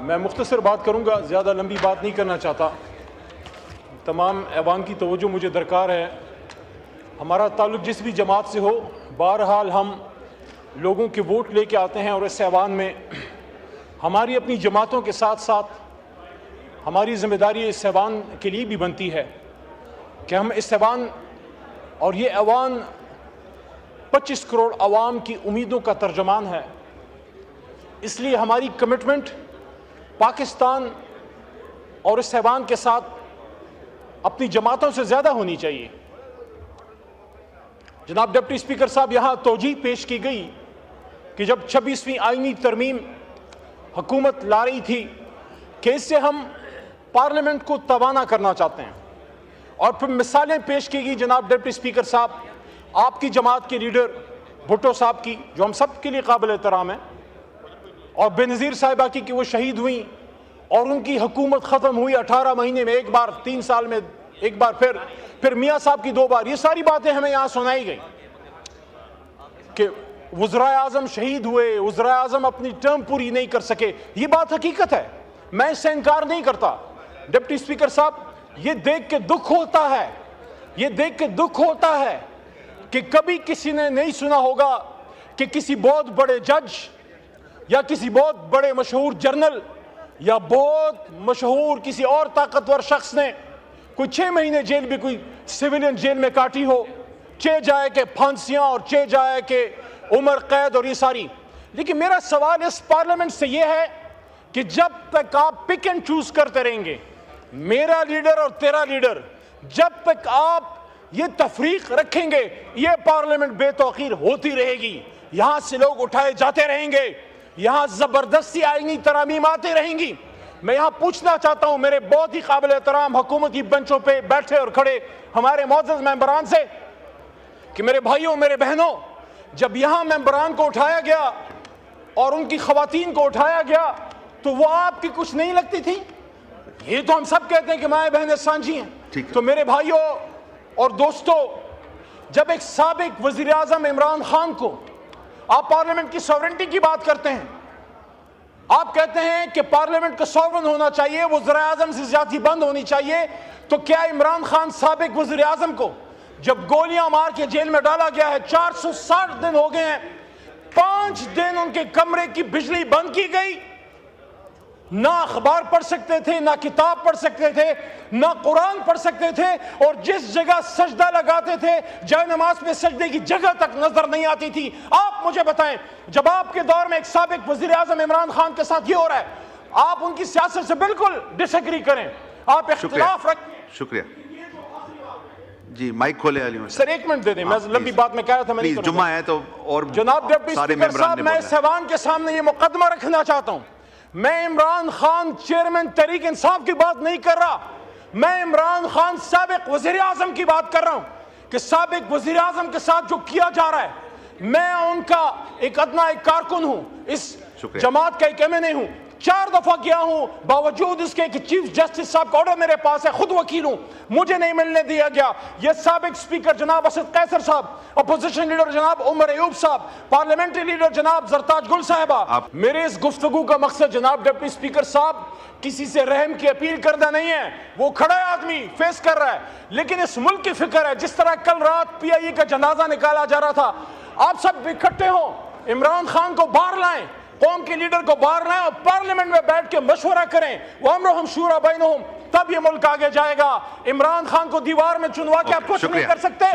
میں مختصر بات کروں گا، زیادہ لمبی بات نہیں کرنا چاہتا. تمام ایوان کی توجہ مجھے درکار ہے. ہمارا تعلق جس بھی جماعت سے ہو، بہرحال ہم لوگوں کے ووٹ لے کے آتے ہیں، اور اس ایوان میں ہماری اپنی جماعتوں کے ساتھ ساتھ ہماری ذمہ داری اس ایوان کے لیے بھی بنتی ہے کہ ہم اس ایوان، اور یہ ایوان 25 کروڑ عوام کی امیدوں کا ترجمان ہے، اس لیے ہماری کمٹمنٹ پاکستان اور اس ایوان کے ساتھ اپنی جماعتوں سے زیادہ ہونی چاہیے. جناب ڈپٹی اسپیکر صاحب، یہاں توجیہ پیش کی گئی کہ جب 26ویں آئینی ترمیم حکومت لا رہی تھی کہ اس سے ہم پارلیمنٹ کو توانا کرنا چاہتے ہیں، اور پھر مثالیں پیش کی گئی جناب ڈپٹی اسپیکر صاحب آپ کی جماعت کے لیڈر بھٹو صاحب کی، جو ہم سب کے لیے قابل احترام ہیں، اور بے نظیر صاحبہ کی کہ وہ شہید ہوئیں اور ان کی حکومت ختم ہوئی 18 مہینے میں ایک بار، 3 سال میں ایک بار، پھر میاں صاحب کی 2 بار. یہ ساری باتیں ہمیں یہاں سنائی گئی کہ وزرائے اعظم شہید ہوئے، وزرائے اعظم اپنی ٹرم پوری نہیں کر سکے. یہ بات حقیقت ہے، میں اس سے انکار نہیں کرتا. ڈپٹی اسپیکر صاحب، یہ دیکھ کے دکھ ہوتا ہے کہ کبھی کسی نے نہیں سنا ہوگا کہ کسی بہت بڑے جج یا کسی بہت بڑے مشہور جرنل یا بہت مشہور کسی اور طاقتور شخص نے کوئی 6 مہینے جیل بھی، کوئی سیویلین جیل میں کاٹی ہو، 6 جائے کہ پھانسیاں اور 6 جائے کہ عمر قید اور یہ ساری. لیکن میرا سوال اس پارلیمنٹ سے یہ ہے کہ جب تک آپ پک اینڈ چوز کرتے رہیں گے، میرا لیڈر اور تیرا لیڈر، جب تک آپ یہ تفریق رکھیں گے، یہ پارلیمنٹ بے توقیر ہوتی رہے گی. یہاں سے لوگ اٹھائے جاتے رہیں گے، یہاں زبردستی آئینی ترامیم آتے رہیں گی. میں یہاں پوچھنا چاہتا ہوں میرے بہت ہی قابل احترام حکومتی بنچوں پہ بیٹھے اور کھڑے ہمارے معزز ممبران سے کہ میرے بھائیوں، میرے بہنوں، جب یہاں ممبران کو اٹھایا گیا اور ان کی خواتین کو اٹھایا گیا تو وہ آپ کی کچھ نہیں لگتی تھی؟ یہ تو ہم سب کہتے ہیں کہ مائیں بہنیں سانجھی ہیں. تو میرے بھائیوں اور دوستو، جب ایک سابق وزیر اعظم عمران خان کو آپ پارلیمنٹ کی سوورنٹی کی بات کرتے ہیں، آپ کہتے ہیں کہ پارلیمنٹ کا سوورن ہونا چاہیے، وزراء اعظم سے زیادتی بند ہونی چاہیے، تو کیا عمران خان سابق وزیر اعظم کو جب گولیاں مار کے جیل میں ڈالا گیا ہے، 460 دن ہو گئے ہیں، 5 دن ان کے کمرے کی بجلی بند کی گئی، نہ اخبار پڑھ سکتے تھے، نہ کتاب پڑھ سکتے تھے، نہ قرآن پڑھ سکتے تھے، اور جس جگہ سجدہ لگاتے تھے جائے نماز میں سجدے کی جگہ تک نظر نہیں آتی تھی؟ آپ مجھے بتائیں، جب آپ کے دور میں ایک سابق وزیر اعظم عمران خان کے ساتھ یہ ہو رہا ہے، آپ ان کی سیاست سے بالکل ڈس ایگری کریں، آپ اختلاف رکھیں. شکریہ. جی مائک کھولے علی محمد. سر 1 منٹ دے دیں، میں لمبی بات میں کہہ رہا تھا، میں نہیں کروں گا. جمعہ ہے تو اور جناب ڈپٹی اسپیکر صاحب، میں اس ایوان کے سامنے یہ مقدمہ رکھنا چاہتا ہوں، میں عمران خان چیئرمین تحریک انصاف کی بات نہیں کر رہا، میں عمران خان سابق وزیر اعظم کی بات کر رہا ہوں کہ سابق وزیر اعظم کے ساتھ جو کیا جا رہا ہے، میں ان کا ایک ادنا ایک کارکن ہوں، اس جماعت کا ایک MNA ہوں، 4 دفعہ گیا ہوں، باوجود اس کے کہ چیف جسٹس صاحب کا آرڈر میرے پاس ہے، خود وکیل ہوں، مجھے نہیں ملنے دیا گیا. یہ سابق سپیکر جناب اسد قیصر صاحب، اپوزیشن لیڈر جناب عمر ایوب صاحب، پارلیمنٹری لیڈر جناب زرتاج گل صاحبہ. میرے اس گفتگو کا مقصد جناب ڈپٹی اسپیکر صاحب کسی سے رحم کی اپیل کرنا نہیں ہے، وہ کھڑا ہے آدمی فیس کر رہا ہے، لیکن اس ملک کی فکر ہے. جس طرح کل رات PIA کا جنازہ نکالا جا رہا تھا، آپ سب اکٹھے ہوں، عمران خان کو باہر لائیں، قوم کے لیڈر کو باہر لائیں اور پارلیمنٹ میں بیٹھ کے مشورہ کریں، وَأَمْرُهُمْ شُورَىٰ بَيْنَهُمْ، تب یہ ملک آگے جائے گا. عمران خان کو دیوار میں چنوا کے آپ کچھ نہیں کر سکتے.